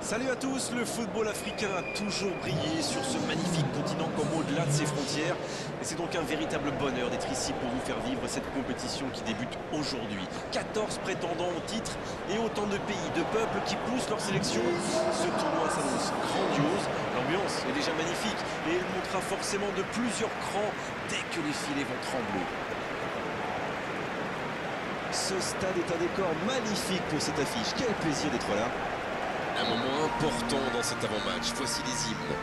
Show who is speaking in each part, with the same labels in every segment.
Speaker 1: Salut à tous, le football africain a toujours brillé sur ce magnifique continent comme au-delà de ses frontières. Et c'est donc un véritable bonheur d'être ici pour vous faire vivre cette compétition qui débute aujourd'hui. 14 prétendants au titre et autant de pays, de peuples qui poussent leur sélection. Ce tournoi s'annonce grandiose, l'ambiance est déjà magnifique et elle montera forcément de plusieurs crans dès que les filets vont trembler. Ce stade est un décor magnifique pour cette affiche, quel plaisir d'être là. Un moment important dans cet avant-match, voici les hymnes.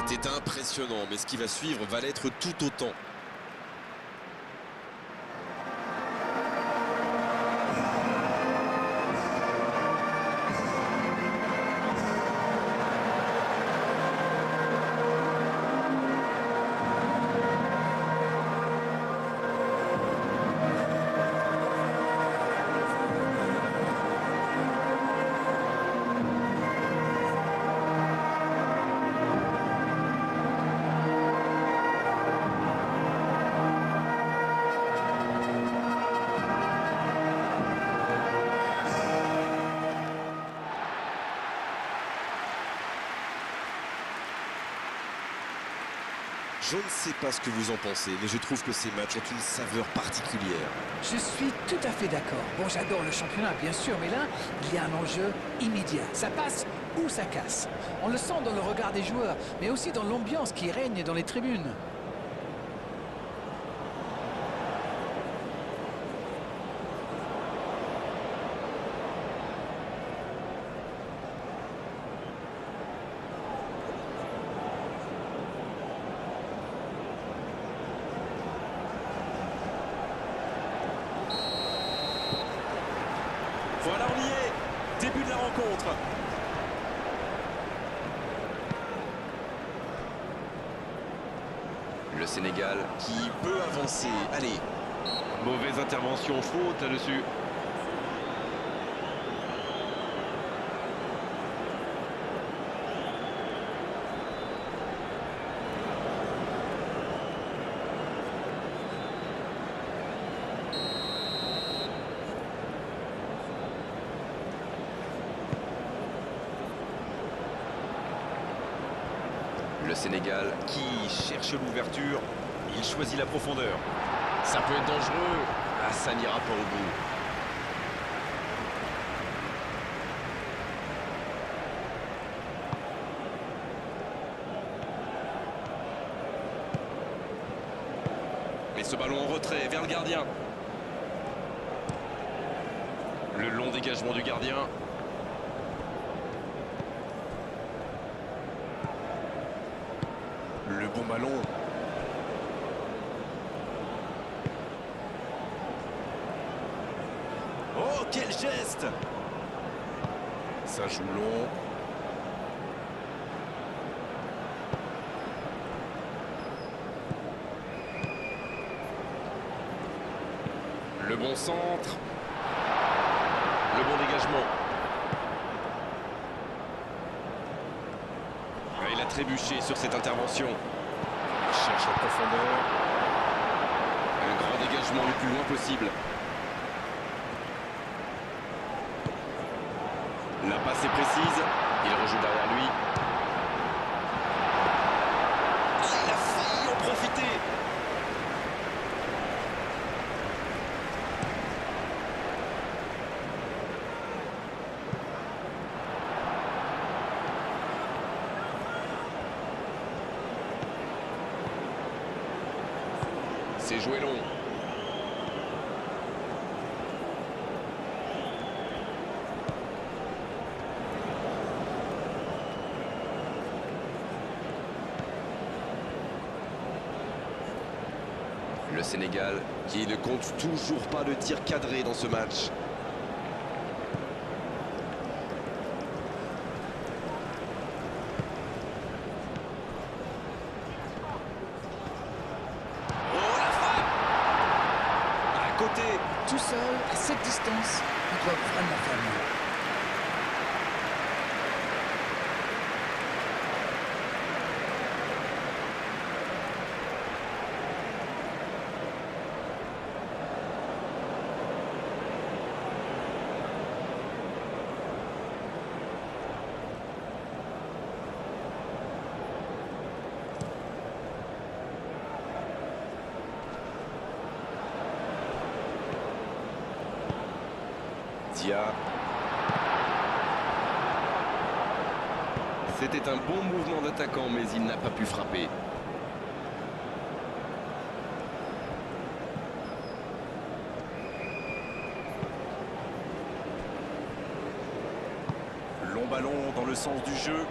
Speaker 1: C'était impressionnant, mais ce qui va suivre va l'être tout autant. Je ne sais pas ce que vous en pensez, mais je trouve que ces matchs ont une saveur particulière.
Speaker 2: Je suis tout à fait d'accord. Bon, j'adore le championnat, bien sûr, mais là, il y a un enjeu immédiat. Ça passe ou ça casse. On le sent dans le regard des joueurs, mais aussi dans l'ambiance qui règne dans les tribunes.
Speaker 1: Voilà, on y est. Début de la rencontre. Le Sénégal qui peut avancer. Allez.
Speaker 3: Mauvaise intervention, faute là-dessus.
Speaker 1: Le Sénégal qui cherche l'ouverture, il choisit la profondeur.
Speaker 3: Ça peut être dangereux.
Speaker 1: Ah, ça n'ira pas au bout. Mais ce ballon en retrait vers le gardien. Le long dégagement du gardien. Le bon ballon. Oh, quel geste! Ça joue long. Le bon centre. Le bon dégagement. Il a trébuché sur cette intervention. Il cherche la profondeur. Un grand dégagement le plus loin possible. La passe est précise. Il rejoue derrière lui. Ah, il a failli en profiter. C'est joué long. Le Sénégal qui ne compte toujours pas de tir cadré dans ce match.
Speaker 2: Tout seul, à cette distance, il doit vraiment faire mieux.
Speaker 3: C'était un bon mouvement d'attaquant, mais il n'a pas pu frapper.
Speaker 1: Long ballon dans le sens du jeu.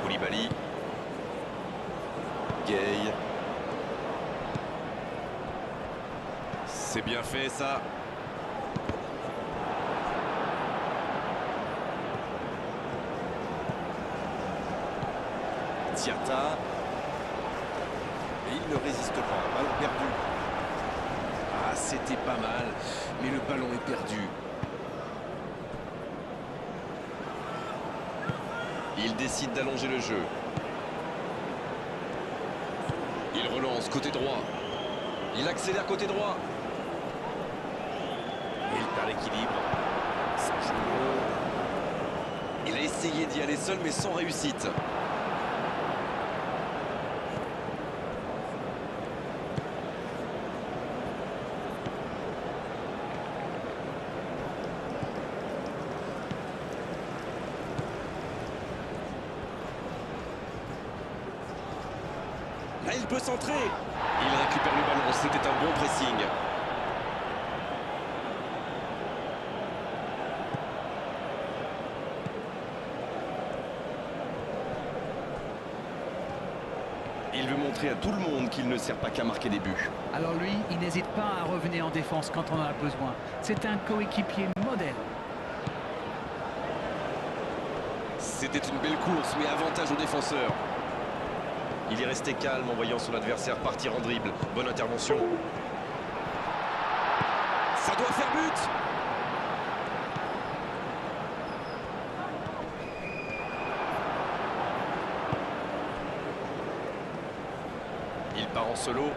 Speaker 1: Koulibaly. Gay. C'est bien fait ça. Diatta. Et il ne résiste pas. Ballon perdu. Ah, c'était pas mal, mais le ballon est perdu.
Speaker 3: Il décide d'allonger le jeu. Il relance côté droit. Il accélère côté droit.
Speaker 1: Et il perd l'équilibre. Ça joue haut.
Speaker 3: Il a essayé d'y aller seul, mais sans réussite.
Speaker 1: Là, il peut centrer.
Speaker 3: Il récupère le ballon, c'était un bon pressing. Il veut montrer à tout le monde qu'il ne sert pas qu'à marquer des buts.
Speaker 2: Alors lui, il n'hésite pas à revenir en défense quand on en a besoin. C'est un coéquipier modèle.
Speaker 3: C'était une belle course, mais avantage aux défenseurs.
Speaker 1: Il est resté calme en voyant son adversaire partir en dribble. Bonne intervention. Ça doit faire but. Il part en solo.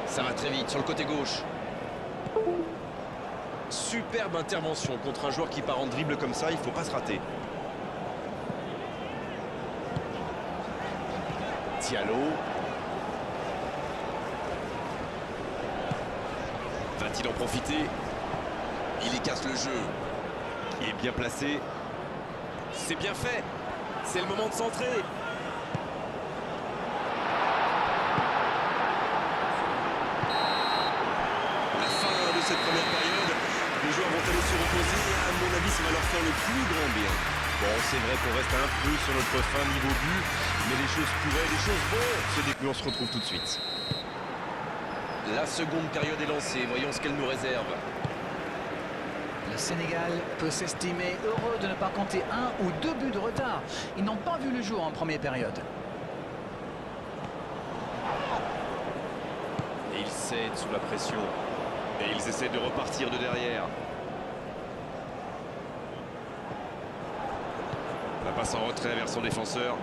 Speaker 3: Ça va très vite sur le côté gauche.
Speaker 1: Superbe intervention contre un joueur qui part en dribble comme ça, il ne faut pas se rater. Diallo. Va-t-il en profiter? Il y casse le jeu. Il est bien placé. C'est bien fait. C'est le moment de centrer. La fin de cette première période. Les joueurs vont aller se reposer et à mon avis ça va leur faire le plus grand bien. Bon, c'est vrai qu'on reste un peu sur notre fin niveau but, mais les choses pourraient, les choses vont se déclencher. On se retrouve tout de suite. La seconde période est lancée, voyons ce qu'elle nous réserve.
Speaker 2: Le Sénégal peut s'estimer heureux de ne pas compter 1 ou 2 buts de retard. Ils n'ont pas vu le jour en première période.
Speaker 1: Et ils cèdent sous la pression. Et ils essaient de repartir de derrière. La passe en retrait vers son défenseur.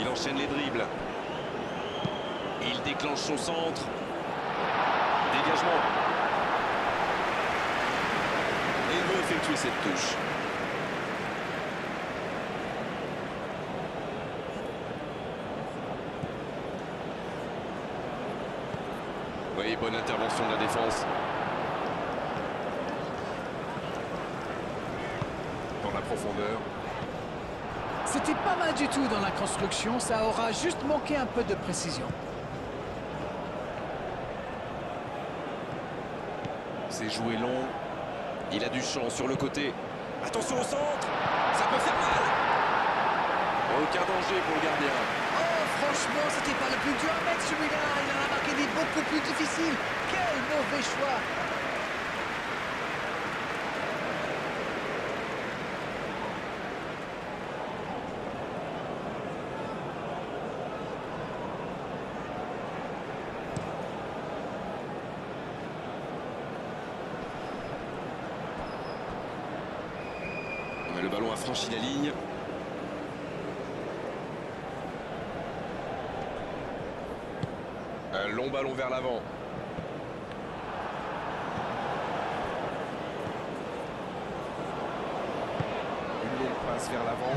Speaker 1: Il enchaîne les dribbles. Il déclenche son centre. Dégagement. Et il veut effectuer cette touche. Oui, bonne intervention de la défense. Dans la profondeur.
Speaker 2: C'était pas mal du tout dans la construction, ça aura juste manqué un peu de précision.
Speaker 1: C'est joué long. Il a du champ sur le côté. Attention au centre. Ça peut faire mal. Aucun danger pour le gardien.
Speaker 2: Oh, franchement, c'était pas le plus dur à mettre celui-là. Il en a marqué des beaucoup plus difficiles. Quel mauvais choix.
Speaker 1: Le ballon a franchi la ligne. Un long ballon vers l'avant. Une longue passe vers l'avant.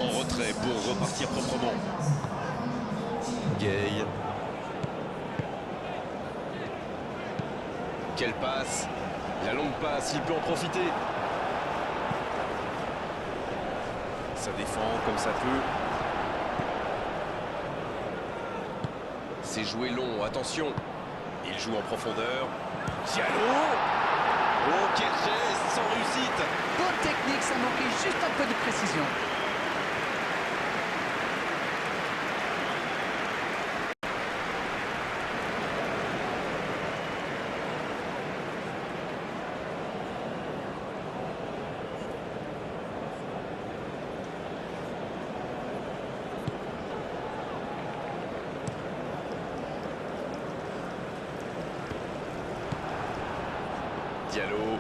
Speaker 1: En retrait pour repartir proprement. Gay. Quelle passe. La longue passe, il peut en profiter. Ça défend comme ça peut. C'est joué long, attention. Il joue en profondeur. Diallo. Oh, quel geste, sans réussite.
Speaker 2: Bonne technique, ça manquait juste un peu de précision.
Speaker 1: Diallo.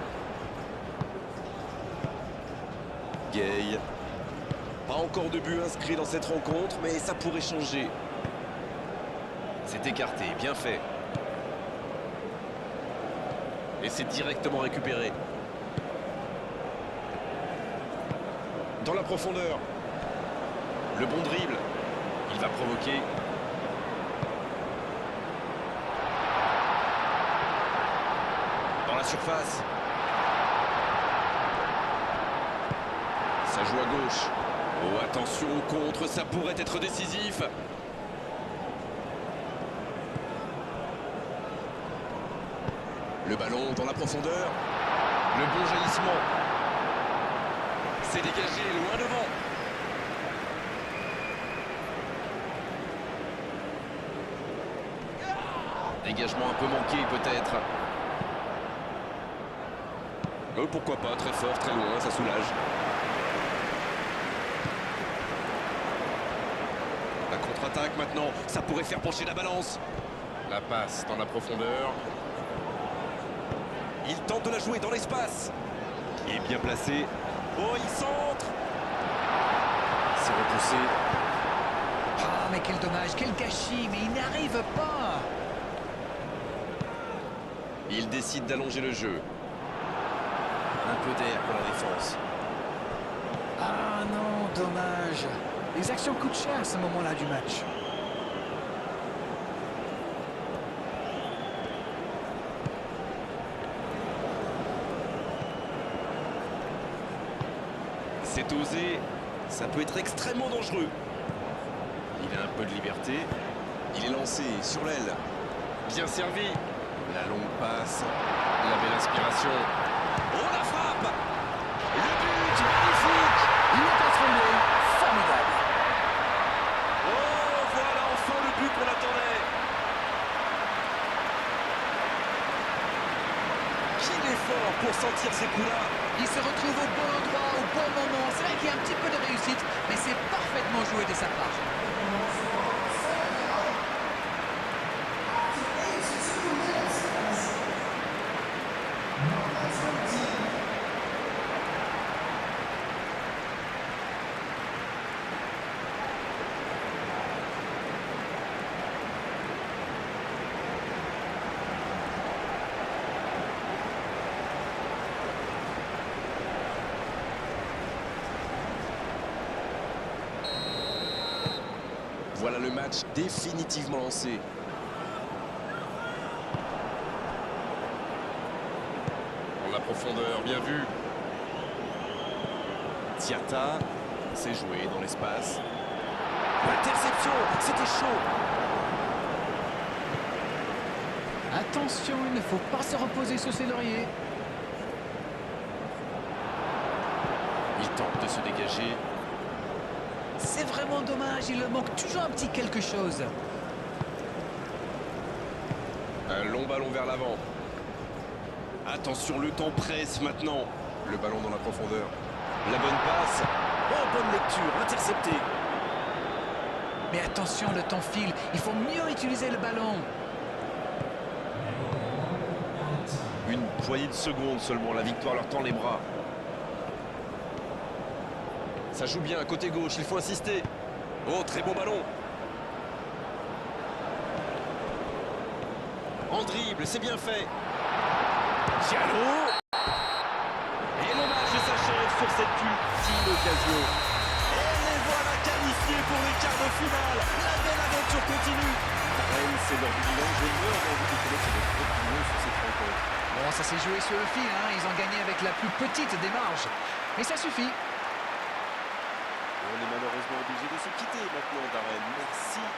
Speaker 1: Gay. Pas encore de but inscrit dans cette rencontre, mais ça pourrait changer. C'est écarté, bien fait. Et c'est directement récupéré. Dans la profondeur. Le bon dribble. Il va provoquer. Dans la surface. Ça joue à gauche. Oh, attention au contre, ça pourrait être décisif. Le ballon dans la profondeur. Le bon jaillissement. C'est dégagé, loin devant. Dégagement un peu manqué peut-être. Pourquoi pas, très fort, très loin, ça soulage. La contre-attaque maintenant, ça pourrait faire pencher la balance. La passe dans la profondeur. Il tente de la jouer dans l'espace. Il est bien placé. Oh, il centre. C'est repoussé.
Speaker 2: Ah, mais quel dommage, quel gâchis, mais il n'arrive pas.
Speaker 1: Il décide d'allonger le jeu. Un peu d'air pour la défense.
Speaker 2: Ah non, dommage. Les actions coûtent cher à ce moment-là du match.
Speaker 1: C'est osé. Ça peut être extrêmement dangereux. Il a un peu de liberté. Il est lancé sur l'aile. Bien servi. La longue passe. La belle inspiration. Oh, la frappe. Le but, magnifique.
Speaker 2: Le contrôlé, formidable.
Speaker 1: Oh, voilà enfin le but qu'on attendait. Qu'il est fort pour sentir ces coups-là.
Speaker 2: Il se retrouve au bon endroit, au bon moment. C'est vrai qu'il y a un petit peu de réussite, mais c'est parfaitement joué de sa part.
Speaker 1: Voilà le match définitivement lancé. Dans la profondeur, bien vu. Diatta, c'est joué dans l'espace. L'interception, c'était chaud.
Speaker 2: attention, il ne faut pas se reposer sur ses lauriers.
Speaker 1: Il tente de se dégager.
Speaker 2: C'est vraiment dommage, il leur manque toujours un petit quelque chose.
Speaker 3: Un long ballon vers l'avant.
Speaker 1: Attention, le temps presse maintenant.
Speaker 3: Le ballon dans la profondeur.
Speaker 1: La bonne passe. Oh, bonne lecture, intercepté.
Speaker 2: Mais attention, le temps file, il faut mieux utiliser le ballon.
Speaker 1: Une poignée de secondes seulement, la victoire leur tend les bras. Ça joue bien, côté gauche, il faut insister. Oh, très bon ballon. En dribble, c'est bien fait. Diallo. Et le match s'achève sur cette ultime occasion. Et les voilà qualifiés pour les quarts de finale. La belle aventure continue. Rennes, c'est leur bilan. Je veux avoir vous connaître votre opinion sur cette rencontre.
Speaker 2: Bon, ça s'est joué sur le fil, hein. Ils ont gagné avec la plus petite des marges. Mais ça suffit.
Speaker 1: On est malheureusement obligé de se quitter maintenant, Darren. Merci d'avoir